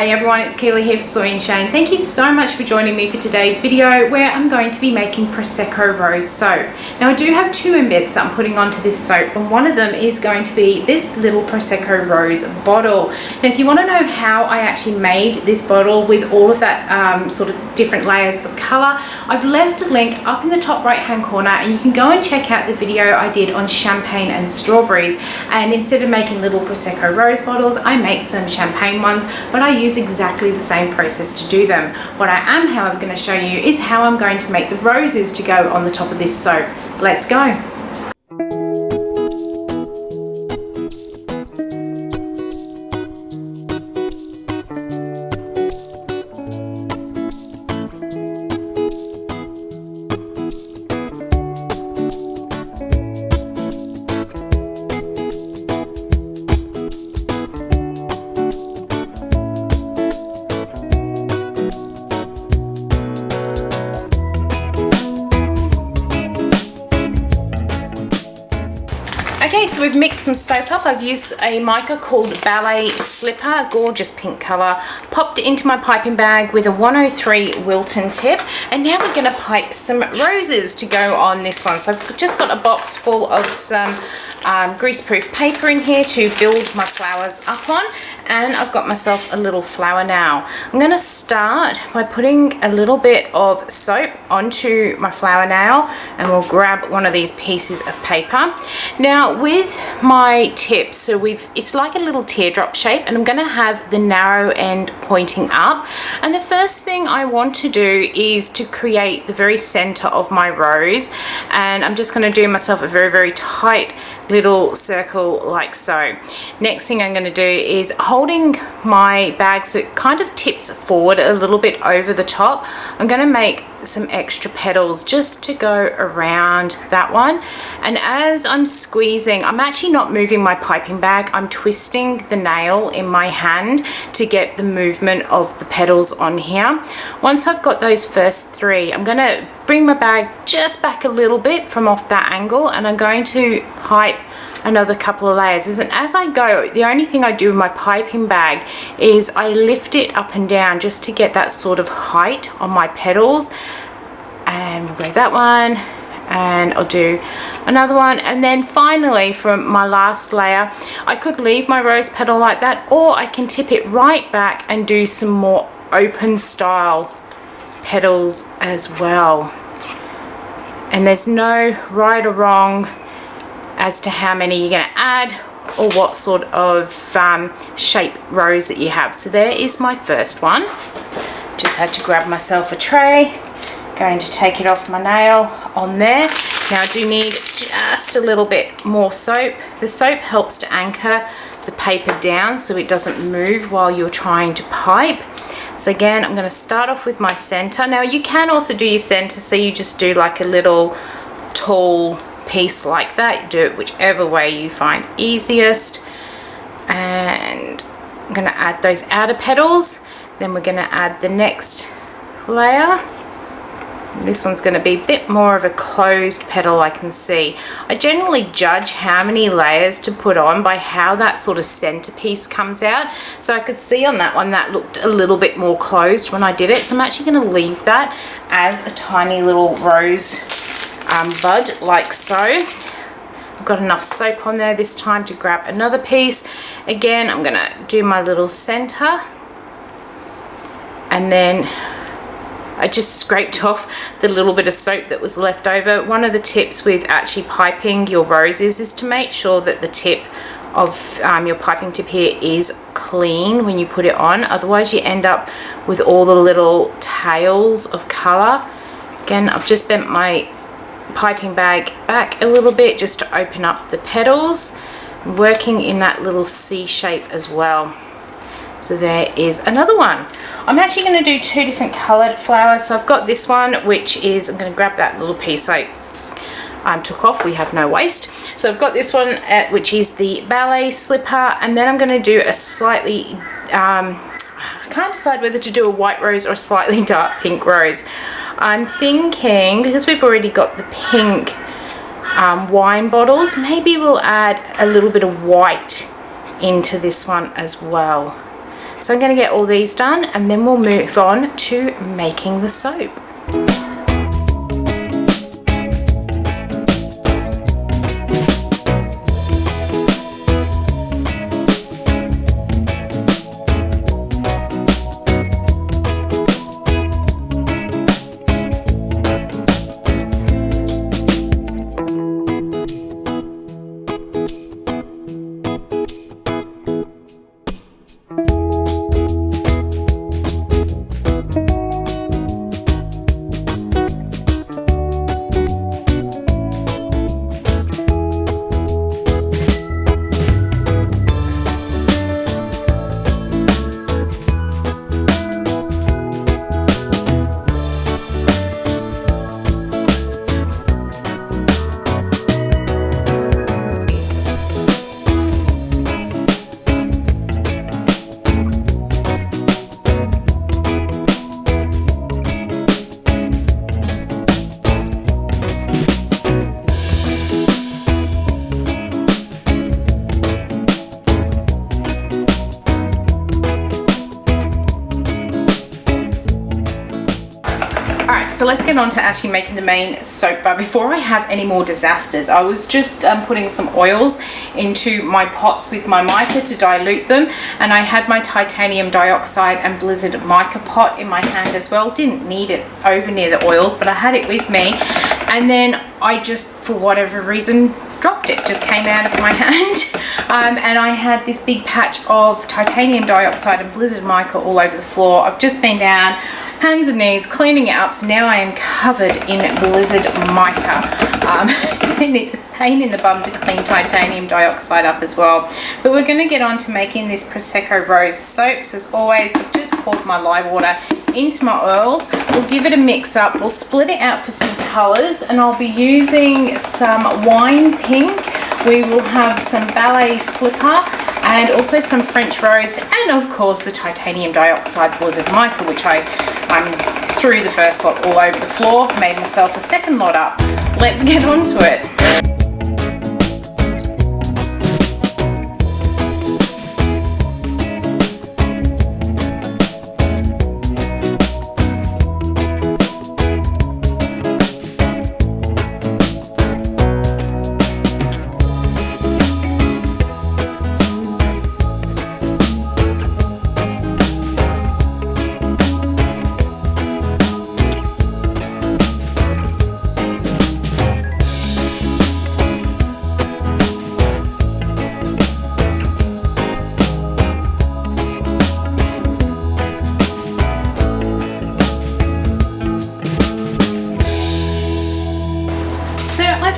Hey everyone, it's Keely here for Soy and Shea. Thank you so much for joining me for today's video where I'm going to be making Prosecco Rose soap. Now I do have two embeds that I'm putting onto this soap, and one of them is going to be this little Prosecco Rose bottle. Now if you want to know how I actually made this bottle with all of that sort of different layers of colour, I've left a link up in the top right hand corner and you can go and check out the video I did on champagne and strawberries. And instead of making little Prosecco Rose bottles, I make some champagne ones, but I use exactly the same process to do them. What I am, however, going to show you is how I'm going to make the roses to go on the top of this soap. Let's go. Okay, so we've mixed some soap up. I've used a mica called Ballet Slipper, gorgeous pink colour. Popped it into my piping bag with a 103 Wilton tip. And now we're going to pipe some roses to go on this one. So I've just got a box full of some greaseproof paper in here to build my flowers up on. And I've got myself a little flower now. I'm going to start by putting a little bit of soap onto my flower nail, and we'll grab one of these pieces of paper. Now with my tip, so it's like a little teardrop shape, and I'm going to have the narrow end pointing up. And the first thing I want to do is to create the very center of my rose, and I'm just going to do myself a very, very tight little circle like so. Next thing I'm going to do is holding my bag so it kind of tips forward a little bit over the top. I'm going to make some extra petals just to go around that one, and as I'm squeezing, I'm actually not moving my piping bag, I'm twisting the nail in my hand to get the movement of the petals on here. Once I've got those first three, I'm going to bring my bag just back a little bit from off that angle, and I'm going to pipe another couple of layers. And as I go, the only thing I do with my piping bag is I lift it up and down just to get that sort of height on my petals. And we'll go that one, and I'll do another one, and then finally from my last layer, I could leave my rose petal like that, or I can tip it right back and do some more open style petals as well. And there's no right or wrong as to how many you're going to add or what sort of shape rose that you have. So there is my first one. Just had to grab myself a tray. Going to take it off my nail on there. Now I do need just a little bit more soap. The soap helps to anchor the paper down so it doesn't move while you're trying to pipe. So again, I'm going to start off with my center. Now you can also do your center, so you just do like a little tall piece like that. Do it whichever way you find easiest. And I'm going to add those outer petals. Then we're going to add the next layer. This one's going to be a bit more of a closed petal, I can see. I generally judge how many layers to put on by how that sort of centerpiece comes out. So I could see on that one that looked a little bit more closed when I did it. So I'm actually going to leave that as a tiny little rose bud like so. I've got enough soap on there this time to grab another piece. Again, I'm going to do my little center, and then I just scraped off the little bit of soap that was left over. One of the tips with actually piping your roses is to make sure that the tip of your piping tip here is clean when you put it on. Otherwise you end up with all the little tails of colour. Again, I've just bent my piping bag back a little bit just to open up the petals, working in that little C shape as well. So there is another one. I'm actually going to do two different coloured flowers. So I've got this one, which is, I'm going to grab that little piece I took off, we have no waste. So I've got this one, which is the Ballet Slipper, and then I'm going to do a slightly, I can't decide whether to do a white rose or a slightly dark pink rose. I'm thinking, because we've already got the pink wine bottles, maybe we'll add a little bit of white into this one as well. So I'm going to get all these done and then we'll move on to making the soap. So let's get on to actually making the main soap. But before I have any more disasters, I was just putting some oils into my pots with my mica to dilute them, and I had my titanium dioxide and blizzard mica pot in my hand as well. Didn't need it over near the oils, but I had it with me, and then I just, for whatever reason, dropped it. Just came out of my hand, and I had this big patch of titanium dioxide and blizzard mica all over the floor. I've just been down hands and knees cleaning it up, so now I am covered in blizzard mica, and it's a pain in the bum to clean titanium dioxide up as well. But we're going to get on to making this Prosecco Rose soaps. As always, I've just poured my lye water into my oils. We'll give it a mix up, we'll split it out for some colours, and I'll be using some wine pink, we will have some ballet slipper, and also some French rose, and of course the titanium dioxide blizzard mica, which I threw the first lot all over the floor, made myself a second lot up. Let's get on to it.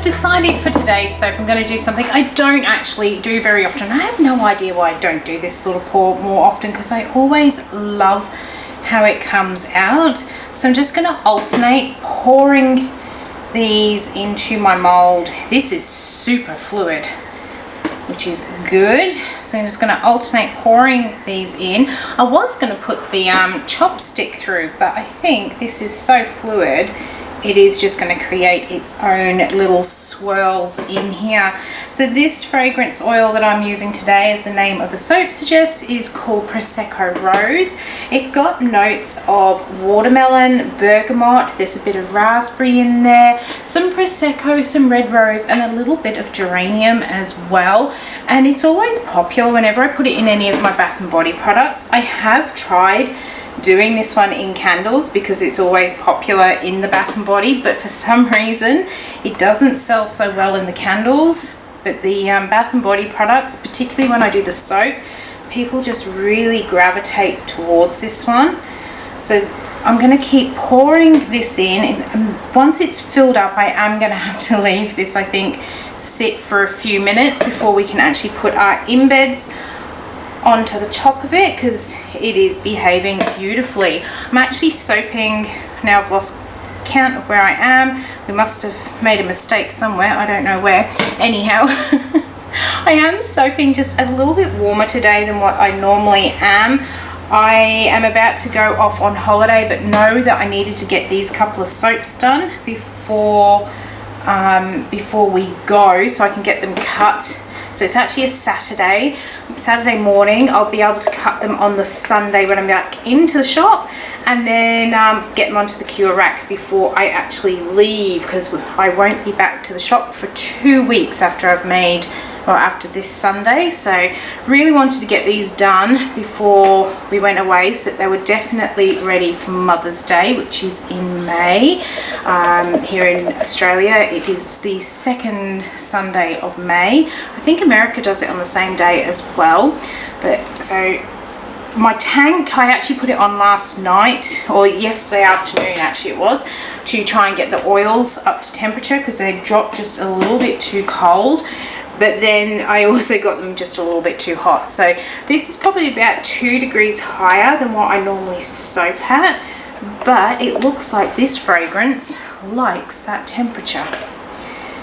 Decided for today's soap I'm going to do something I don't actually do very often. I have no idea why I don't do this sort of pour more often, because I always love how it comes out. So I'm just going to alternate pouring these into my mold. This is super fluid, which is good. So I'm just going to alternate pouring these in. I was going to put the chopstick through, but I think this is so fluid it is just going to create its own little swirls in here. So this fragrance oil that I'm using today, as the name of the soap suggests, is called Prosecco Rose. It's got notes of watermelon, bergamot, there's a bit of raspberry in there, some Prosecco, some red rose, and a little bit of geranium as well. And it's always popular whenever I put it in any of my Bath & Body products. I have tried doing this one in candles because it's always popular in the Bath & Body, but for some reason it doesn't sell so well in the candles. But the Bath & Body products, particularly when I do the soap, people just really gravitate towards this one. So I'm going to keep pouring this in, and once it's filled up I am going to have to leave this, I think, sit for a few minutes before we can actually put our embeds onto the top of it, because it is behaving beautifully. I'm actually soaping, now I've lost count of where I am. We must have made a mistake somewhere, I don't know where. Anyhow, I am soaping just a little bit warmer today than what I normally am. I am about to go off on holiday, but know that I needed to get these couple of soaps done before we go, so I can get them cut So it's actually a Saturday morning. I'll be able to cut them on the Sunday when I'm back into the shop, and then get them onto the cure rack before I actually leave, because I won't be back to the shop for 2 weeks after I've made, or after this Sunday. So really wanted to get these done before we went away, so that they were definitely ready for Mother's Day, which is in May. Here in Australia it is the second Sunday of May. I think America does it on the same day as well. But so my tank, I actually put it on last night, or yesterday afternoon actually it was, to try and get the oils up to temperature, because they dropped just a little bit too cold. But then I also got them just a little bit too hot. So this is probably about 2 degrees higher than what I normally soap at, but it looks like this fragrance likes that temperature.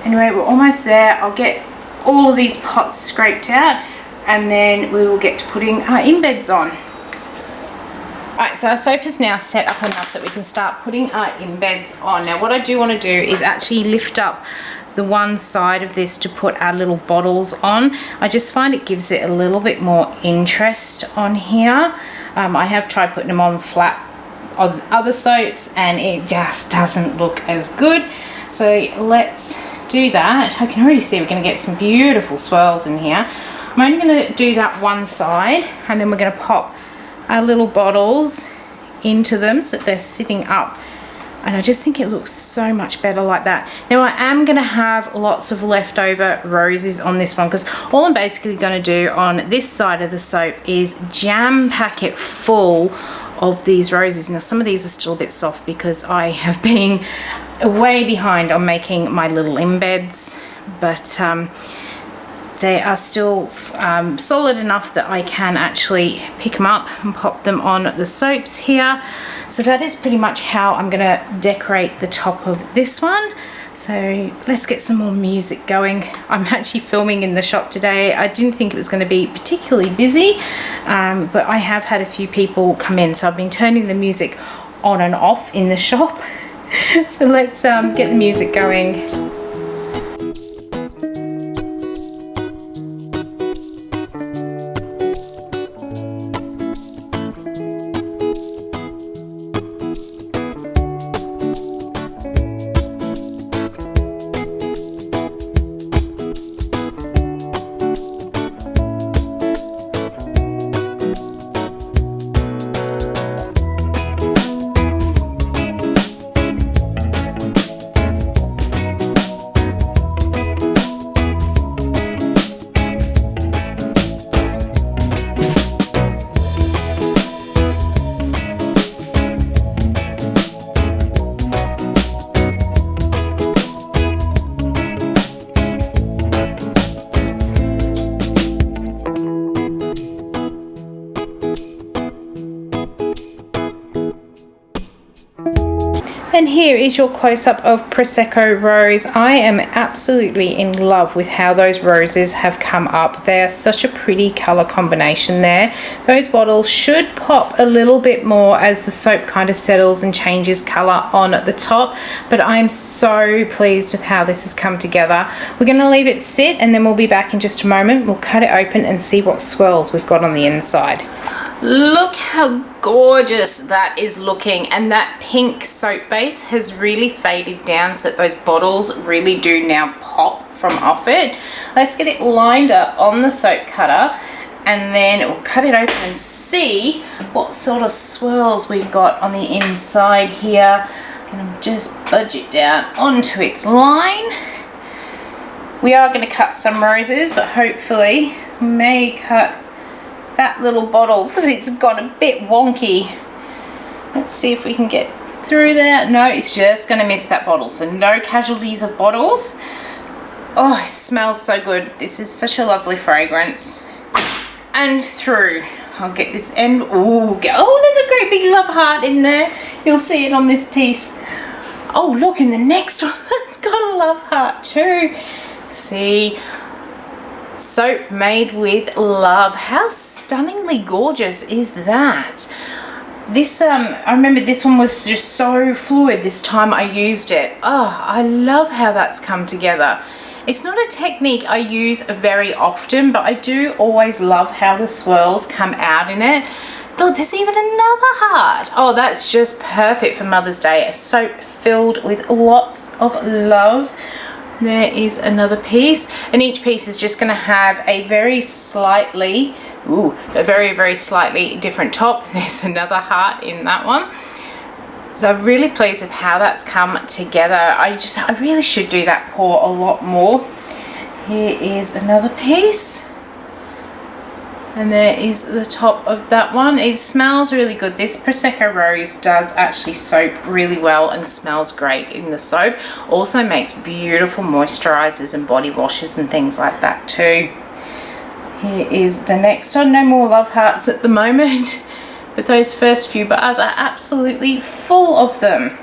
Anyway, we're almost there. I'll get all of these pots scraped out, and then we will get to putting our embeds on. Alright, so our soap is now set up enough that we can start putting our embeds on. Now what I do want to do is actually lift up the one side of this to put our little bottles on. I just find it gives it a little bit more interest on here. I have tried putting them on flat on other soaps and it just doesn't look as good. So let's do that. I can already see we're going to get some beautiful swirls in here. I'm only going to do that one side, and then we're going to pop our little bottles into them so that they're sitting up. And I just think it looks so much better like that. Now I am going to have lots of leftover roses on this one, because all I'm basically going to do on this side of the soap is jam pack it full of these roses. Now some of these are still a bit soft because I have been way behind on making my little embeds, but they are still solid enough that I can actually pick them up and pop them on the soaps here. So that is pretty much how I'm going to decorate the top of this one. So let's get some more music going. I'm actually filming in the shop today. I didn't think it was going to be particularly busy, but I have had a few people come in, so I've been turning the music on and off in the shop. So let's get the music going. And here is your close-up of Prosecco Rose. I am absolutely in love with how those roses have come up. They are such a pretty colour combination there. Those bottles should pop a little bit more as the soap kind of settles and changes colour on the top, but I'm so pleased with how this has come together. We're going to leave it sit, and then we'll be back in just a moment. We'll cut it open and see what swirls we've got on the inside. Look how gorgeous that is looking, and that pink soap base has really faded down so that those bottles really do now pop from off it. Let's get it lined up on the soap cutter, and then we'll cut it open and see what sort of swirls we've got on the inside here. I'm going to just budge it down onto its line. We are going to cut some roses, but hopefully we may cut that little bottle because it's gone a bit wonky. Let's see if we can get through that. No, it's just going to miss that bottle, so no casualties of bottles. Oh, it smells so good. This is such a lovely fragrance. And through. I'll get this end. Oh, there's a great big love heart in there. You'll see it on this piece. Oh, look, in the next one, it's got a love heart too. See, soap made with love. How stunningly gorgeous is that? This I remember this one was just so fluid this time I used it. Oh, I love how that's come together. It's not a technique I use very often, but I do always love how the swirls come out in it. Look, there's even another heart. Oh, that's just perfect for Mother's Day. It's so filled with lots of love. There is another piece, and each piece is just going to have a very slightly, a very slightly different top. There's another heart in that one. So I'm really pleased with how that's come together. I really should do that pour a lot more. Here is another piece. And there is the top of that one. It smells really good. This Prosecco Rose does actually soap really well and smells great in the soap. Also makes beautiful moisturizers and body washes and things like that too. Here is the next one. No more love hearts at the moment, but those first few bars are absolutely full of them.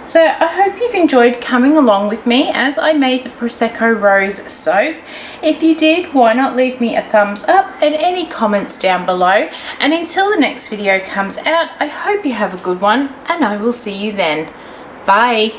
So I hope you've enjoyed coming along with me as I made the Prosecco Rose soap. If you did, why not leave me a thumbs up and any comments down below. And until the next video comes out, I hope you have a good one, and I will see you then. Bye.